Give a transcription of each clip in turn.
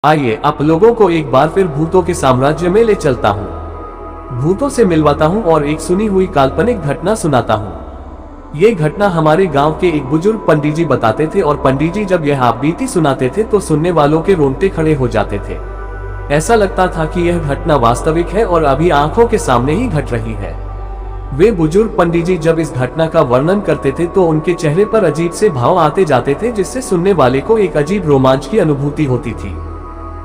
आइए आप लोगों को एक बार फिर भूतों के साम्राज्य में ले चलता हूँ। भूतों से मिलवाता हूँ और एक सुनी हुई काल्पनिक घटना सुनाता हूँ। ये घटना हमारे गांव के एक बुजुर्ग पंडित जी बताते थे और पंडित जी जब यह बीती सुनाते थे तो सुनने वालों के रोंगटे खड़े हो जाते थे। ऐसा लगता था कि यह घटना वास्तविक है और अभी आंखों के सामने ही घट रही है। वे बुजुर्ग पंडित जी जब इस घटना का वर्णन करते थे तो उनके चेहरे पर अजीब से भाव आते जाते थे, जिससे सुनने वाले को एक अजीब रोमांच की अनुभूति होती थी।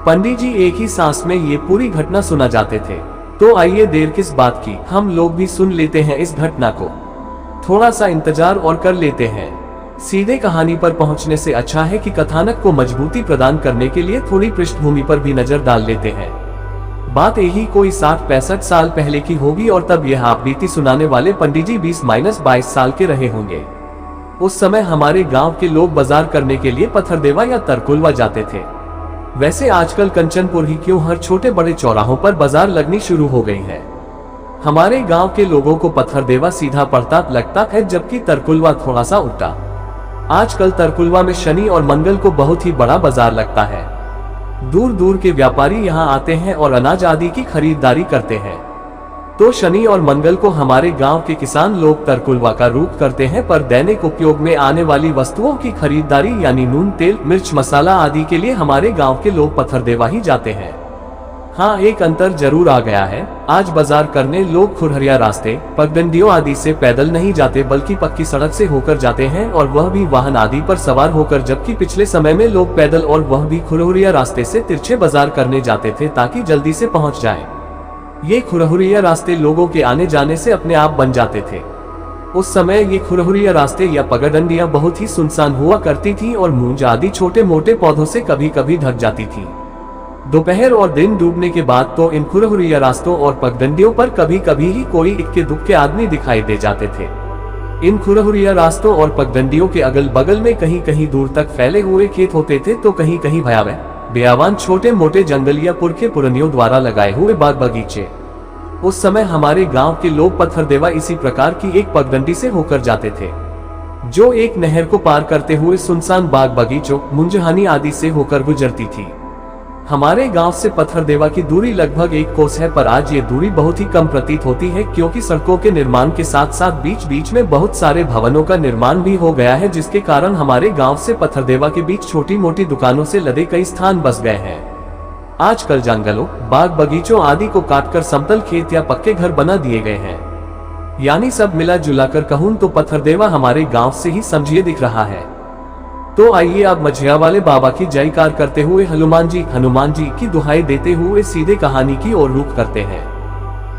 पंडित जी एक ही सांस में ये पूरी घटना सुना जाते थे। तो आइए देर किस बात की, हम लोग भी सुन लेते हैं इस घटना को। थोड़ा सा इंतजार और कर लेते हैं। सीधे कहानी पर पहुंचने से अच्छा है कि कथानक को मजबूती प्रदान करने के लिए थोड़ी पृष्ठभूमि पर भी नजर डाल लेते हैं। बात यही कोई 60-65 साल पहले की होगी और तब यह आप बीती सुनाने वाले पंडित जी 20-22 साल के रहे होंगे। उस समय हमारे गांव के लोग बाजार करने के लिए पत्थरदेवा या तरकुलवा जाते थे। वैसे आजकल कंचनपुर ही क्यों, हर छोटे बड़े चौराहों पर बाजार लगनी शुरू हो गई है। हमारे गांव के लोगों को पत्थरदेवा सीधा पड़ता लगता है, जबकि तरकुलवा थोड़ा सा उल्टा। आजकल तरकुलवा में शनि और मंगल को बहुत ही बड़ा बाजार लगता है। दूर दूर के व्यापारी यहाँ आते हैं और अनाज आदि की खरीदारी करते हैं। तो शनि और मंगल को हमारे गांव के किसान लोग तरकुलवा का रूप करते हैं, पर दैनिक उपयोग में आने वाली वस्तुओं की खरीदारी यानी नून, तेल, मिर्च, मसाला आदि के लिए हमारे गांव के लोग पत्थरदेवा ही जाते हैं। हाँ, एक अंतर जरूर आ गया है। आज बाजार करने लोग खुरहरिया रास्ते, पगडंडियों आदि से पैदल नहीं जाते, बल्कि पक्की सड़क से होकर जाते हैं, और वह भी वाहन आदि पर सवार होकर, जबकि पिछले समय में लोग पैदल और वह भी खुरहरिया रास्ते से तिरछे बाजार करने जाते थे ताकि जल्दी से पहुंच जाएं। ये खुरहुरिया रास्ते लोगों के आने जाने से अपने आप बन जाते थे। उस समय ये खुरहुरिया रास्ते या पगडंडियां बहुत ही सुनसान हुआ करती थीं और मूंज आदि छोटे मोटे पौधों से कभी कभी ढक जाती थीं। दोपहर और दिन डूबने के बाद तो इन खुरहुरिया रास्तों और पगडंडियों पर कभी कभी ही कोई इक्के दुक्के आदमी दिखाई दे जाते थे। इन खुरहुरिया रास्तों और पगडंडियों के अगल बगल में कहीं कहीं दूर तक फैले हुए खेत होते थे, तो कहीं कहीं भयावह बेयावान छोटे मोटे जंगल या पुरखे पुरनियों द्वारा लगाए हुए बाग बगीचे। उस समय हमारे गांव के लोग पत्थरदेवा इसी प्रकार की एक पगडंडी से होकर जाते थे, जो एक नहर को पार करते हुए सुनसान बाग बगीचों, मुंजहानी आदि से होकर गुजरती थी। हमारे गांव से पत्थरदेवा की दूरी लगभग 1 कोस है, पर आज ये दूरी बहुत ही कम प्रतीत होती है, क्योंकि सड़कों के निर्माण के साथ साथ बीच बीच में बहुत सारे भवनों का निर्माण भी हो गया है, जिसके कारण हमारे गांव से पत्थरदेवा के बीच छोटी मोटी दुकानों से लदे कई स्थान बस गए हैं। आजकल जंगलों, बाग बगीचों आदि को काटकर समतल खेत या पक्के घर बना दिए गए हैं। यानी सब मिला जुला कर कहूं तो पत्थरदेवा हमारे गांव से ही समझिए दिख रहा है। तो आइए अब मझिया वाले बाबा की जयकार करते हुए हनुमान जी की दुहाई देते हुए सीधे कहानी की ओर रुख करते हैं।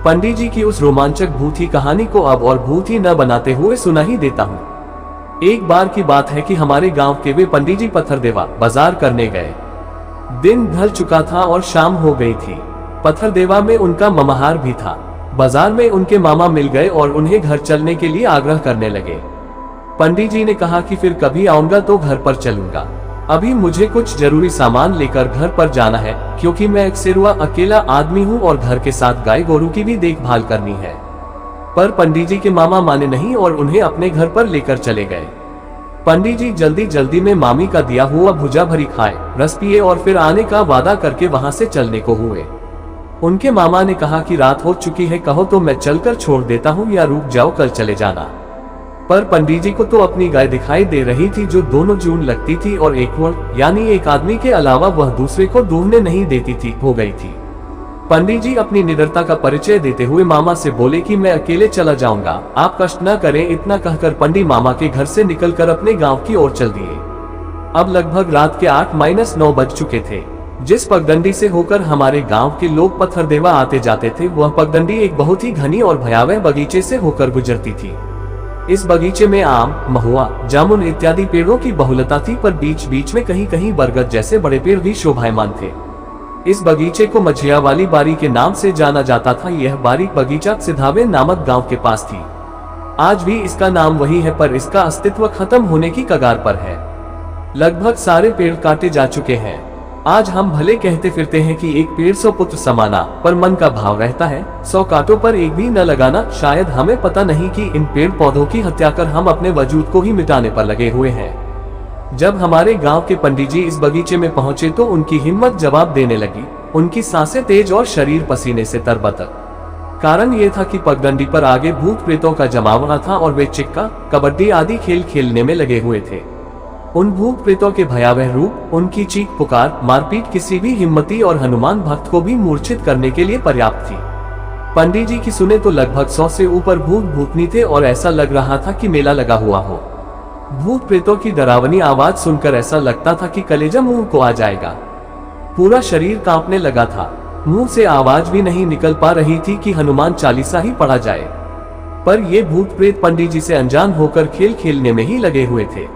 पंडित जी की उस रोमांचक भूत कहानी को अब और भूत ही न बनाते हुए सुना ही देता हूँ। एक बार की बात है कि हमारे गांव के वे पंडित जी पत्थरदेवा बाजार करने गए। दिन ढल चुका था और शाम हो गई थी। पत्थरदेवा में उनका ममाहार भी था। बाजार में उनके मामा मिल गए और उन्हें घर चलने के लिए आग्रह करने लगे। पंडित जी ने कहा कि फिर कभी आऊंगा तो घर पर चलूंगा, अभी मुझे कुछ जरूरी सामान लेकर घर पर जाना है, क्योंकि मैं अक्सरुआ अकेला आदमी हूँ और घर के साथ गाय गोरू की भी देखभाल करनी है। पर पंडित जी के मामा माने नहीं और उन्हें अपने घर पर लेकर चले गए। पंडित जी जल्दी जल्दी में मामी का दिया हुआ भुजा भरी खाए, रस पिए और फिर आने का वादा करके वहां से चलने को हुए। उनके मामा ने कहा कि रात हो चुकी है, कहो तो मैं चलकर छोड़ देता हूँ या रुक जाओ, कल चले जाना। पर पंडित जी को तो अपनी गाय दिखाई दे रही थी, जो दोनों जून लगती थी और एक वर्ग यानी एक आदमी के अलावा वह दूसरे को डूबने नहीं देती थी, हो गई थी। पंडित जी अपनी निडरता का परिचय देते हुए मामा से बोले कि मैं अकेले चला जाऊंगा, आप कष्ट न करें। इतना कहकर पंडित मामा के घर से निकलकर अपने गांव की ओर चल दिए। अब लगभग रात के 8-9 बज चुके थे। जिस पगडंडी से होकर हमारे गांव के लोग पत्थरदेवा आते जाते थे, वह पगडंडी एक बहुत ही घनी और भयावह बगीचे से होकर गुजरती थी। इस बगीचे में आम, महुआ, जामुन इत्यादि पेड़ों की बहुलता थी, पर बीच बीच में कहीं कहीं बरगद जैसे बड़े पेड़ भी शोभायमान थे। इस बगीचे को मझिया वाली बारी के नाम से जाना जाता था। यह बारी बगीचा सिधावे नामक गांव के पास थी। आज भी इसका नाम वही है, पर इसका अस्तित्व खत्म होने की कगार पर है। लगभग सारे पेड़ काटे जा चुके हैं। आज हम भले कहते फिरते हैं कि एक पेड़ 100 पुत्र समाना, पर मन का भाव रहता है 100 कांटों पर एक भी न लगाना। शायद हमें पता नहीं कि इन पेड़ पौधों की हत्या कर हम अपने वजूद को ही मिटाने पर लगे हुए हैं। जब हमारे गांव के पंडित जी इस बगीचे में पहुंचे तो उनकी हिम्मत जवाब देने लगी। उनकी सांसें तेज और शरीर पसीने से तरबतर। कारण ये था कि पगडंडी पर आगे भूत प्रेतों का जमावड़ा था और वे चिक्का, कबड्डी आदि खेल खेलने में लगे हुए थे। उन भूत प्रेतों के भयावह रूप, उनकी चीख पुकार, मारपीट किसी भी हिम्मती और हनुमान भक्त को भी मूर्छित करने के लिए पर्याप्त थी। पंडित जी की सुने तो लगभग 100 से ऊपर भूत भूतनी थे और ऐसा लग रहा था कि मेला लगा हुआ हो। भूत प्रेतों की डरावनी आवाज सुनकर ऐसा लगता था कि कलेजा मुंह को आ जाएगा। पूरा शरीर कांपने लगा था। मुंह से आवाज भी नहीं निकल पा रही थी कि हनुमान चालीसा ही पढ़ा जाए। पर ये भूत प्रेत पंडित जी से अनजान होकर खेल खेलने में ही लगे हुए थे।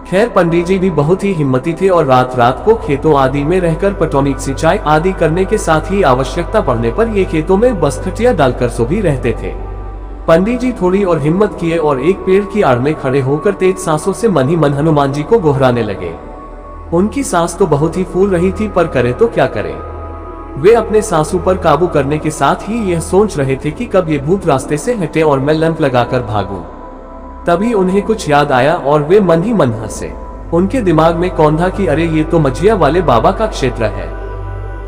खैर पंडित जी भी बहुत ही हिम्मती थे और रात रात को खेतों आदि में रहकर पटौनी, सिंचाई आदि करने के साथ ही आवश्यकता पड़ने पर ये खेतों में बस खटिया डालकर सो भी रहते थे। पंडित जी थोड़ी और हिम्मत किए और एक पेड़ की आड़ में खड़े होकर तेज सांसों से मन ही मन हनुमान जी को गोहराने लगे। उनकी सांस तो बहुत ही फूल रही थी, पर करे तो क्या करे। वे अपने सांसों पर काबू करने के साथ ही यह सोच रहे थे कि कब ये भूत रास्ते से हटे और मैं लैंप लगाकर भागूं। तभी उन्हें कुछ याद आया और वे मन ही मन हंसे। उनके दिमाग में कौन था कि अरे ये तो मझिया वाले बाबा का क्षेत्र है,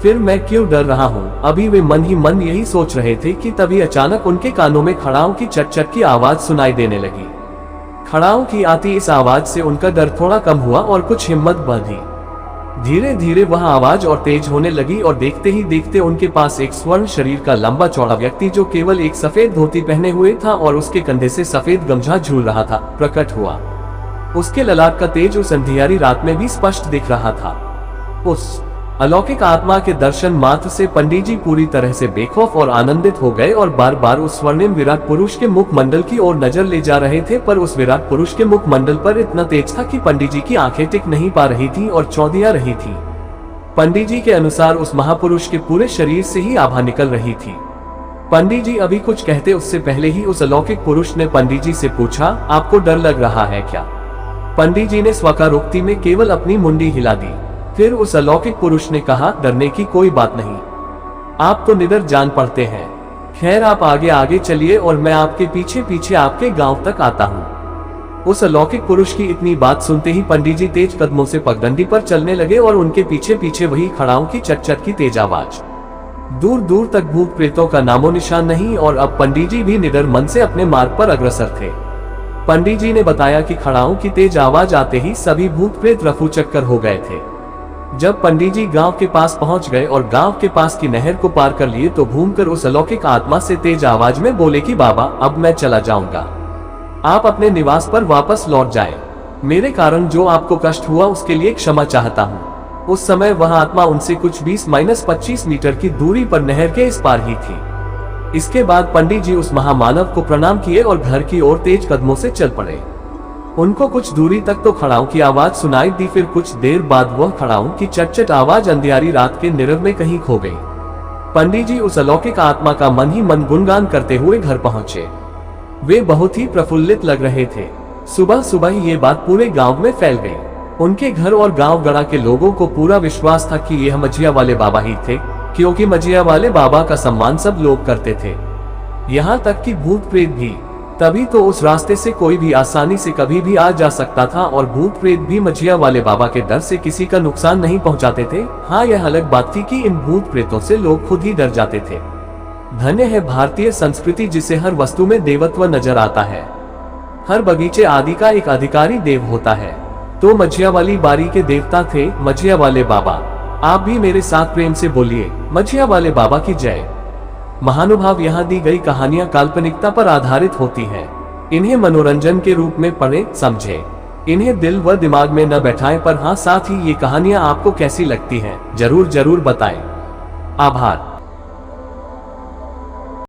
फिर मैं क्यों डर रहा हूँ। अभी वे मन ही मन यही सोच रहे थे कि तभी अचानक उनके कानों में खड़ाओं की चट-चट की आवाज सुनाई देने लगी। खड़ाओं की आती इस आवाज से उनका डर थोड़ा कम हुआ और कुछ हिम्मत बढ़ी। धीरे धीरे वह आवाज और तेज होने लगी और देखते ही देखते उनके पास एक स्वर्ण शरीर का लंबा चौड़ा व्यक्ति, जो केवल एक सफेद धोती पहने हुए था और उसके कंधे से सफेद गमछा झूल रहा था, प्रकट हुआ। उसके ललाट का तेज उस अंधियारी रात में भी स्पष्ट दिख रहा था। उस अलौकिक आत्मा के दर्शन मात्र से पंडित जी पूरी तरह से बेखौफ और आनंदित हो गए और बार बार उस स्वर्णिम विराट पुरुष के मुखमंडल की ओर नजर ले जा रहे थे। पर उस विराट पुरुष के मुखमंडल पर इतना तेज था कि पंडित जी की आंखें टिक नहीं पा रही थी और चौंधिया रही थी। पंडित जी के अनुसार उस महापुरुष के पूरे शरीर से ही आभा निकल रही थी। पंडित जी अभी कुछ कहते उससे पहले ही उस अलौकिक पुरुष ने पंडित जी से पूछा, आपको डर लग रहा है क्या? पंडित जी ने स्वकारोक्ति में केवल अपनी मुंडी हिला दी। फिर उस अलौकिक पुरुष ने कहा, डरने की कोई बात नहीं, आप तो निडर जान पड़ते हैं। खैर आप आगे आगे चलिए और मैं आपके पीछे पीछे आपके गांव तक आता हूँ। उस अलौकिक पुरुष की इतनी बात सुनते ही पंडित जी तेज कदमों से पगडंडी पर चलने लगे और उनके पीछे पीछे वही खड़ाओं की चट-चट की तेज आवाज। दूर दूर तक भूत प्रेतों का नामो निशान नहीं और अब पंडित जी भी निडर मन से अपने मार्ग पर अग्रसर थे। पंडित जी ने बताया कि खड़ाओं की तेज आवाज आते ही सभी भूत प्रेत रफू चक्कर हो गए थे। जब पंडित जी गांव के पास पहुंच गए और गांव के पास की नहर को पार कर लिए तो घूमकर उस अलौकिक आत्मा से तेज आवाज में बोले कि बाबा अब मैं चला जाऊंगा, आप अपने निवास पर वापस लौट जाएं। मेरे कारण जो आपको कष्ट हुआ उसके लिए क्षमा चाहता हूँ। उस समय वह आत्मा उनसे कुछ 20-25 मीटर की दूरी पर नहर के इस पार ही थी। इसके बाद पंडित जी उस महामानव को प्रणाम किए और घर की ओर तेज कदमों से चल पड़े। उनको कुछ दूरी तक तो खड़ाओं की आवाज सुनाई दी, फिर कुछ देर बाद वह खड़ाओं की चट-चट आवाज अंधियारी रात के नीरव में कहीं खो गई। पंडित जी उस अलौकिक आत्मा का मन ही मन गुणगान करते हुए घर पहुंचे। वे बहुत ही प्रफुल्लित लग रहे थे। सुबह सुबह ही ये बात पूरे गांव में फैल गई। उनके घर और गांव गड़ा के लोगों को पूरा विश्वास था कि यह मझिया वाले बाबा ही थे, क्योंकि मझिया वाले बाबा का सम्मान सब लोग करते थे, यहाँ तक कि भूत प्रेत भी। तभी तो उस रास्ते से कोई भी आसानी से कभी भी आ जा सकता था और भूत प्रेत भी मझिया वाले बाबा के डर से किसी का नुकसान नहीं पहुंचाते थे। हाँ, यह अलग बात थी कि इन भूत प्रेतों से लोग खुद ही डर जाते थे। धन्य है भारतीय संस्कृति, जिसे हर वस्तु में देवत्व नजर आता है। हर बगीचे आदि का एक अधिकारी देव होता है। तो मझिया वाली बारी के देवता थे मझिया वाले बाबा। आप भी मेरे साथ प्रेम से बोलिए, मझिया वाले बाबा की जय। महानुभाव, यहाँ दी गई कहानियां काल्पनिकता पर आधारित होती हैं। इन्हें मनोरंजन के रूप में पढ़ें, समझें। इन्हें दिल व दिमाग में न बैठाएं, पर हाँ साथ ही ये कहानियां आपको कैसी लगती हैं जरूर बताएं। आभार।